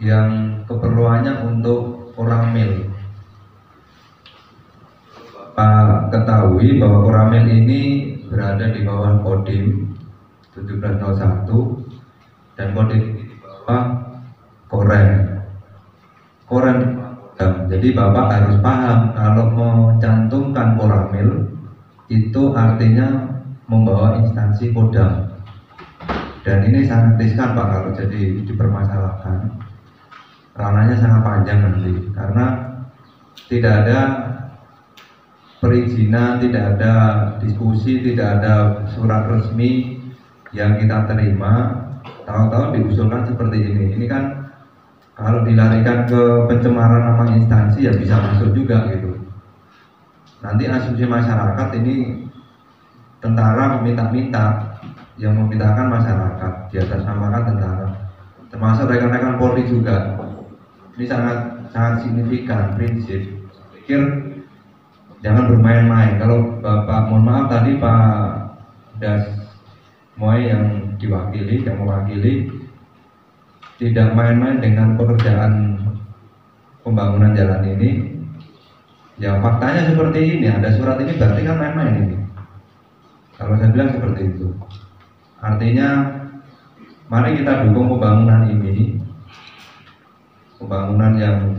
yang keperluannya untuk Koramil. Pak ketahui bahwa Koramil ini berada di bawah Kodim 1701 dan Kodim ini di bawah Korem. Jadi Bapak harus paham kalau mencantumkan Koramil itu artinya membawa instansi Kodam. Dan ini sangat riskan Pak kalau jadi dipermasalahkan. Ranahnya sangat panjang nanti karena tidak ada perizinan, tidak ada diskusi, tidak ada surat resmi yang kita terima. Tahu-tahu diusulkan seperti ini. Ini kan kalau dilarikan ke pencemaran nama instansi ya bisa masuk juga gitu. Nanti asumsi masyarakat ini tentara meminta-minta, yang memintakan masyarakat, di atas namakan tentara, termasuk rekan-rekan Polri juga. Ini sangat signifikan prinsip. Pikir jangan bermain-main. Kalau Bapak, mohon maaf tadi Pak Das Moy yang mewakili tidak main-main dengan pekerjaan pembangunan jalan ini. Ya faktanya seperti ini, ada surat ini berarti kan main-main ini. Kalau saya bilang seperti itu. Artinya mari kita dukung pembangunan ini, pembangunan yang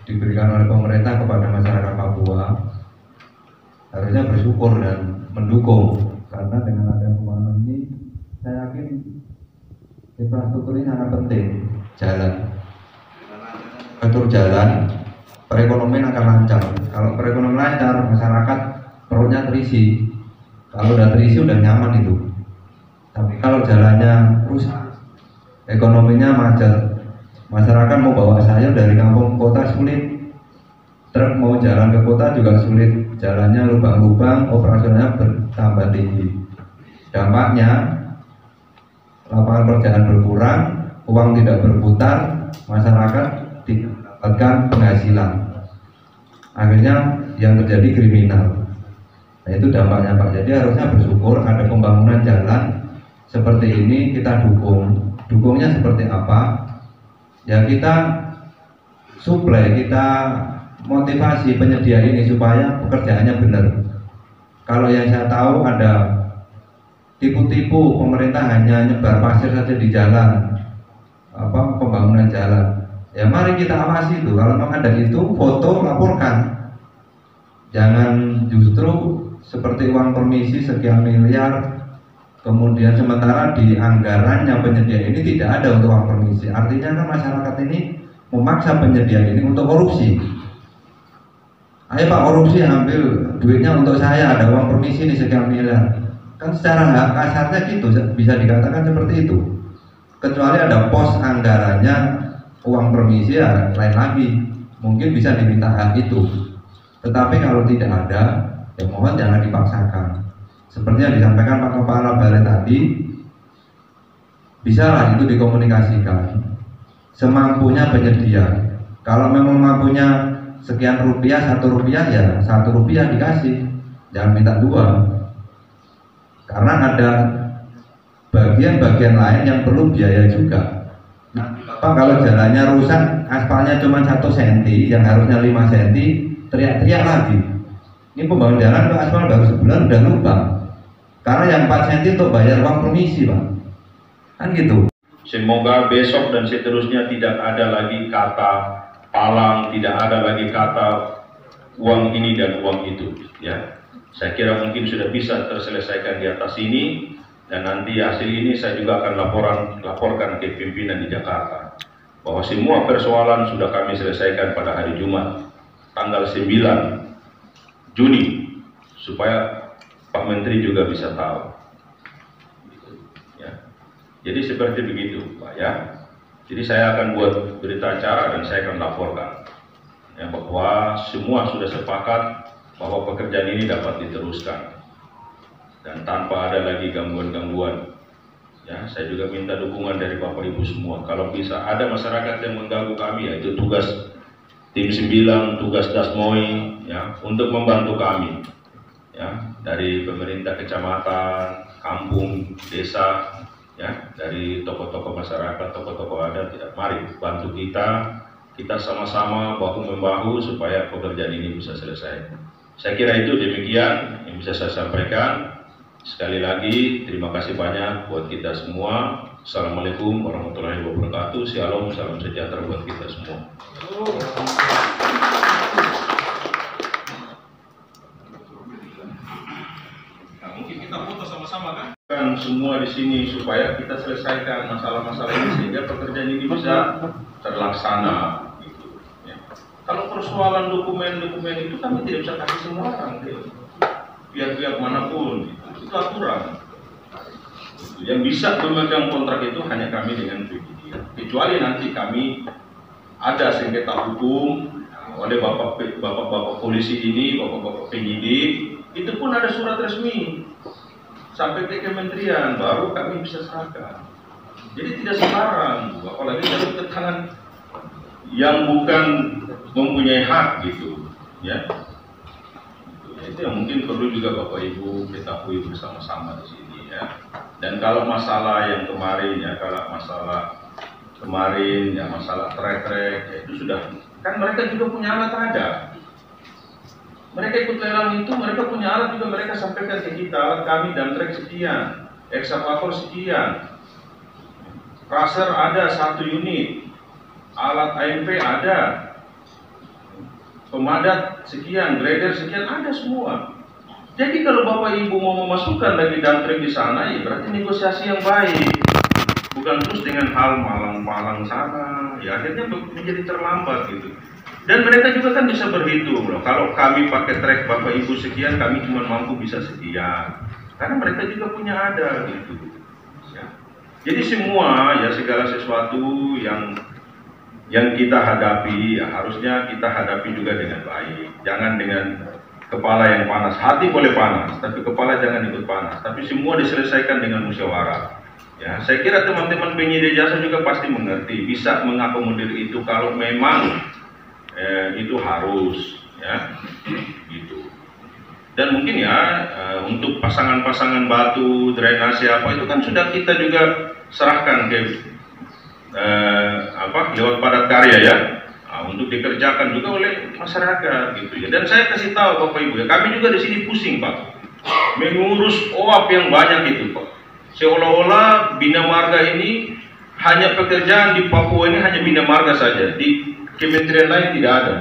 diberikan oleh pemerintah kepada masyarakat Papua. Harusnya bersyukur dan mendukung, karena dengan adanya pembangunan ini saya yakin infrastruktur ini sangat penting. Jalan, perekonomian akan lancar. Kalau perekonomian lancar, masyarakat perutnya terisi. Kalau udah terisi udah nyaman itu. Tapi kalau jalannya rusak, ekonominya macet, masyarakat mau bawa sayur dari kampung ke kota sulit, truk mau jalan ke kota juga sulit, jalannya lubang-lubang, operasionalnya bertambah tinggi. Dampaknya lapangan pekerjaan berkurang, uang tidak berputar, masyarakat tidak mendapatkan penghasilan. Akhirnya yang terjadi kriminal. Nah itu dampaknya Pak. Jadi harusnya bersyukur ada pembangunan jalan seperti ini, kita dukung. Dukungnya seperti apa? Ya kita suplai, kita motivasi penyedia ini supaya pekerjaannya benar. Kalau yang saya tahu ada tipu-tipu, pemerintah hanya nyebar pasir saja di jalan, pembangunan jalan. Ya mari kita awasi itu. Kalau memang ada itu, foto, laporkan. Jangan justru seperti uang permisi sekian miliar, kemudian sementara di anggarannya penyedia ini tidak ada untuk uang permisi. Artinya kan masyarakat ini memaksa penyedia ini untuk korupsi. Ayo Pak, korupsi, ambil duitnya untuk saya, ada uang permisi ini sekian miliar. Kan secara kasarnya gitu bisa dikatakan seperti itu. Kecuali ada pos anggarannya uang permisi, ya lain lagi, mungkin bisa diminta hal itu. Tetapi kalau tidak ada, ya mohon jangan dipaksakan. Seperti yang disampaikan Pak Kepala Balai tadi, bisalah itu dikomunikasikan semampunya penyedia. Kalau memang mampunya sekian rupiah, 1 rupiah, ya 1 rupiah dikasih, jangan minta 2. Karena ada bagian-bagian lain yang perlu biaya juga. Pak kalau jalannya rusak, aspalnya cuma 1 cm, yang harusnya 5 cm, teriak-teriak lagi. Ini pembangun jalan ke aspal baru sebulan udah lubang. Karena yang 4 cm untuk bayar uang permisi Pak. Kan gitu. Semoga besok dan seterusnya tidak ada lagi kata palang, tidak ada lagi kata uang ini dan uang itu. Ya, saya kira mungkin sudah bisa terselesaikan di atas ini. Dan nanti hasil ini saya juga akan laporkan ke pimpinan di Jakarta bahwa semua persoalan sudah kami selesaikan pada hari Jumat tanggal 9 Juni supaya Pak Menteri juga bisa tahu. Ya. Jadi seperti begitu Pak ya. Jadi saya akan buat berita acara dan saya akan laporkan ya, bahwa semua sudah sepakat bahwa pekerjaan ini dapat diteruskan. Dan tanpa ada lagi gangguan-gangguan. Ya, saya juga minta dukungan dari Bapak Ibu semua. Kalau bisa ada masyarakat yang mengganggu kami, yaitu tugas tim 9, tugas Dasmoi, ya, untuk membantu kami. Ya, dari pemerintah kecamatan, kampung, desa, ya, dari tokoh-tokoh masyarakat, tokoh-tokoh adat, ya, mari bantu kita sama-sama bahu-membahu supaya pekerjaan ini bisa selesai. Saya kira itu demikian yang bisa saya sampaikan. Sekali lagi terima kasih banyak buat kita semua. Assalamualaikum warahmatullahi wabarakatuh. Shalom, salam sejahtera buat kita semua. Nah, mungkin kita foto sama-sama kan semua di sini supaya kita selesaikan masalah-masalah ini sehingga pekerjaan ini bisa terlaksana. Kalau persoalan dokumen-dokumen itu kami tidak bisa kasih semua orang, pihak-pihak manapun, itu aturan. Yang bisa memegang kontrak itu hanya kami dengan PGD. Kecuali nanti kami ada sengketa hukum oleh bapak-bapak polisi ini, bapak-bapak penyidik, itu pun ada surat resmi sampai ke kementerian, baru kami bisa serahkan. Jadi tidak sembarang, apalagi dari tangan yang bukan mempunyai hak gitu, ya. Itu yang mungkin perlu juga Bapak Ibu ketahui bersama-sama di sini, ya. Dan kalau masalah yang kemarin, ya, masalah trek-trek, ya, itu sudah, kan mereka juga punya alat ada. Mereka ikut lelang itu, mereka punya alat juga, mereka sampaikan ke kita, alat kami dan trek sekian, eksavator sekian, crusher ada 1 unit. Alat AMP ada, pemadat sekian, grader sekian, ada semua. Jadi kalau Bapak Ibu mau memasukkan lagi dump-truck di sana, ya berarti negosiasi yang baik. Bukan terus dengan hal malang-malang sana, ya akhirnya menjadi terlambat gitu. Dan mereka juga kan bisa berhitung loh. Kalau kami pakai trek Bapak Ibu sekian, kami cuma mampu bisa sekian. Karena mereka juga punya ada gitu. Ya. Jadi semua, ya segala sesuatu yang kita hadapi, ya harusnya kita hadapi juga dengan baik. Jangan dengan kepala yang panas. Hati boleh panas, tapi kepala jangan ikut panas. Tapi semua diselesaikan dengan musyawarah. Ya, saya kira teman-teman penyedia jasa juga pasti mengerti, bisa mengakomodir itu kalau memang itu harus, ya, gitu. Dan mungkin ya untuk pasangan-pasangan batu, drainase apa itu kan sudah kita juga serahkan ke lewat padat karya, ya, untuk dikerjakan juga oleh masyarakat gitu, ya. Dan saya kasih tahu Bapak Ibu, ya, kami juga di sini pusing Pak mengurus OAP yang banyak itu Pak. Seolah-olah Bina Marga ini hanya pekerjaan di Papua ini hanya Bina Marga saja, di kementerian lain tidak ada.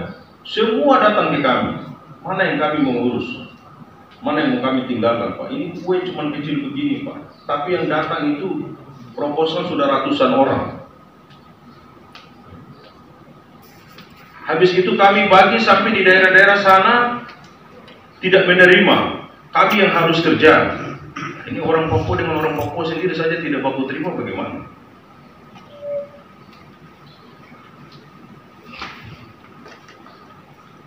Semua datang ke kami. Mana yang kami mengurus? Mana yang mau kami tinggalkan Pak? Ini kue cuma kecil begini Pak. Tapi yang datang itu proposal sudah ratusan orang. Habis itu kami bagi sampai di daerah-daerah sana tidak menerima. Kami yang harus kerja. Ini orang Papua dengan orang Papua sendiri saja tidak baku terima, bagaimana?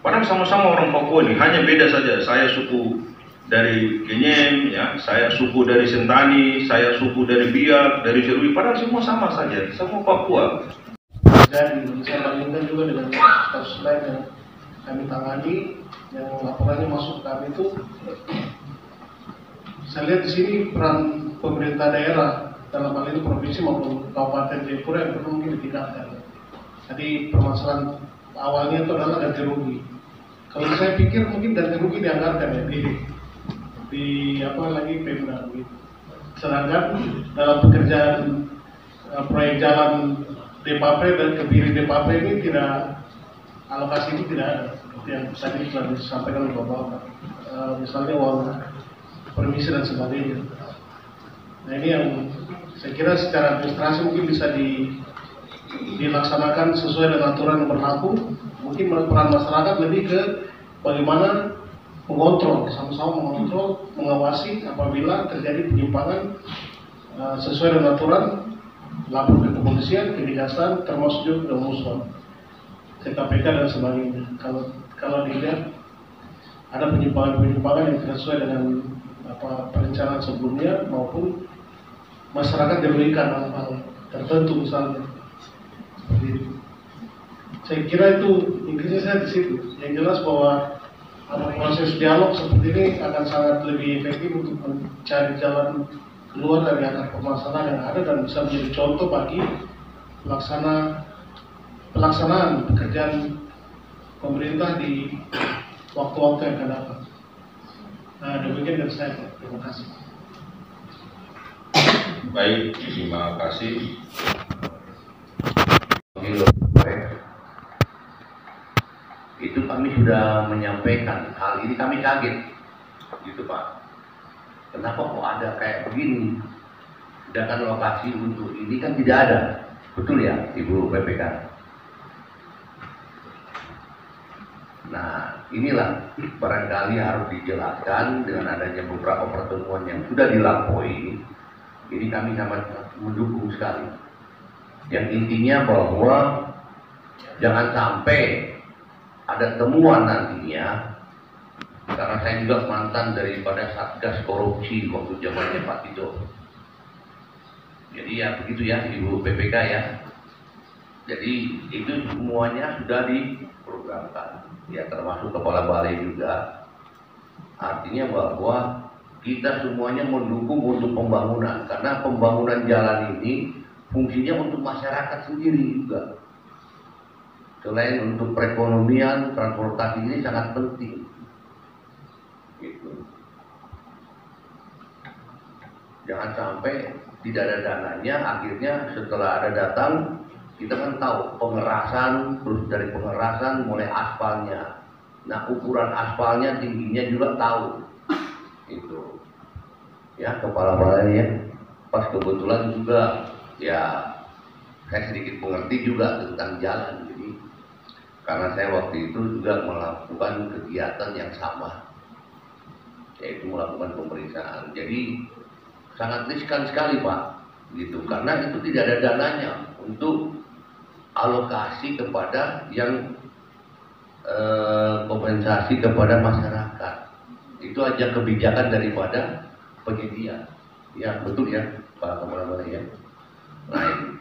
Padahal sama-sama orang Papua ini, hanya beda saja. Saya suku dari Kenyem, ya, saya suku dari Sentani, saya suku dari Biak, dari Serui. Padahal semua sama saja, semua Papua. Dan saya bandingkan juga dengan kasus lain yang kami tangani, yang laporannya masuk ke kami itu, saya lihat di sini peran pemerintah daerah dalam hal ini provinsi maupun kabupaten Jayapura yang perlu mungkin ditingkatkan. Jadi permasalahan awalnya itu adalah ganti rugi. Kalau saya pikir mungkin ganti rugi dianggarkan ya di apa lagi Pemda gitu. Sedangkan dalam pekerjaan proyek jalan Depapre dan Kebiri Depapre ini tidak, alokasi ini tidak ada seperti yang tadi telah disampaikan oleh Bapak. Misalnya uang permisi dan sebagainya. Nah ini yang saya kira secara administrasi mungkin bisa dilaksanakan sesuai dengan aturan yang berlaku. Mungkin peran masyarakat lebih ke bagaimana mengontrol, sama-sama mengontrol, mengawasi apabila terjadi penyimpangan sesuai dengan aturan, lapor ke kepolisian, kejaksaan, termasuk juga ke Muswan, ke KPK dan sebagainya. Kalau dilihat ada penyimpangan-penyimpangan yang tidak sesuai dengan perencanaan sebelumnya maupun masyarakat dirugikan hal-hal tertentu misalnya. Seperti itu. Saya kira itu intinya saya di situ. Yang jelas bahwa proses dialog seperti ini akan sangat lebih efektif untuk mencari jalan keluar dari akar permasalahan yang ada dan bisa menjadi contoh bagi pelaksanaan pekerjaan pemerintah di waktu-waktu yang akan datang. Nah, demikian dari saya, Pak. Terima kasih. Baik, terima kasih. Itu kami sudah menyampaikan hal ini, kami kaget gitu Pak, kenapa kok ada kayak begini, sedangkan lokasi untuk ini kan tidak ada, betul ya Ibu PPK? Nah inilah barangkali harus dijelaskan dengan adanya beberapa pertemuan yang sudah dilampaui. Ini kami sangat mendukung sekali, yang intinya bahwa jangan sampai ada temuan nantinya, karena saya juga mantan daripada Satgas Korupsi waktu zamannya Pak Tito. Jadi ya begitu ya Ibu PPK ya. Jadi itu semuanya sudah diprogramkan, ya termasuk Kepala Balai juga. Artinya bahwa kita semuanya mendukung untuk pembangunan, karena pembangunan jalan ini fungsinya untuk masyarakat sendiri juga. Selain untuk perekonomian, transportasi ini sangat penting. Gitu. Jangan sampai tidak ada dananya, akhirnya setelah ada datang, kita kan tahu pengerasan, terus dari pengerasan mulai aspalnya. Nah ukuran aspalnya, tingginya juga tahu. Itu ya Kepala Balai ya, pas kebetulan juga ya saya sedikit mengerti juga tentang jalan, jadi karena saya waktu itu juga melakukan kegiatan yang sama, yaitu melakukan pemeriksaan. Jadi sangat riskan sekali Pak, gitu, karena itu tidak ada dananya untuk alokasi kepada yang kompensasi kepada masyarakat. Itu aja kebijakan daripada penyedia. Ya betul ya Pak Kepala Balai ya. Nah,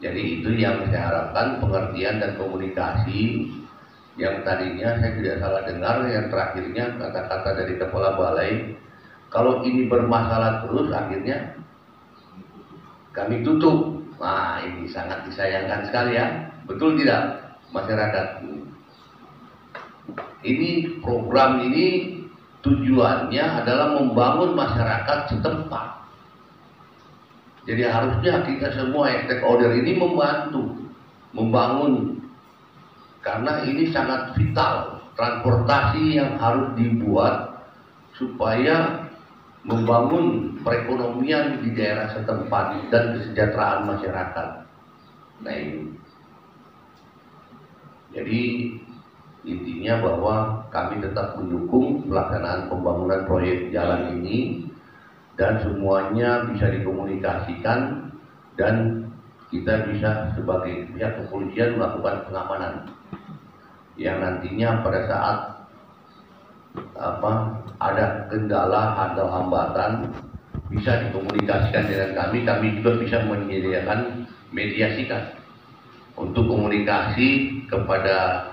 jadi itu yang saya harapkan, pengertian dan komunikasi yang tadinya saya tidak salah dengar, yang terakhirnya kata-kata dari Kepala Balai, kalau ini bermasalah terus akhirnya kami tutup. Nah ini sangat disayangkan sekali ya, betul tidak masyarakat? Ini program ini tujuannya adalah membangun masyarakat setempat. Jadi harusnya kita semua yang stakeholder ini membantu, membangun, karena ini sangat vital, transportasi yang harus dibuat supaya membangun perekonomian di daerah setempat dan kesejahteraan masyarakat. Nah ini, jadi intinya bahwa kami tetap mendukung pelaksanaan pembangunan proyek jalan ini, dan semuanya bisa dikomunikasikan dan kita bisa sebagai pihak kepolisian melakukan pengamanan yang nantinya pada saat ada kendala atau hambatan bisa dikomunikasikan dengan kami juga bisa menyediakan mediasikan untuk komunikasi kepada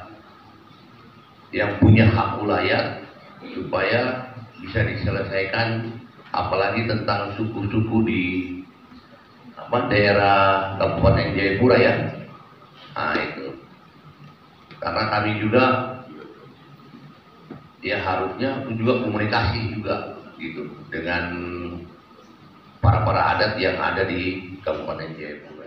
yang punya hak wilayah supaya bisa diselesaikan, apalagi tentang suku-suku di daerah Kabupaten Jayapura ya. Nah itu, karena kami juga ya harusnya juga komunikasi juga gitu dengan para adat yang ada di Kabupaten Jayapura.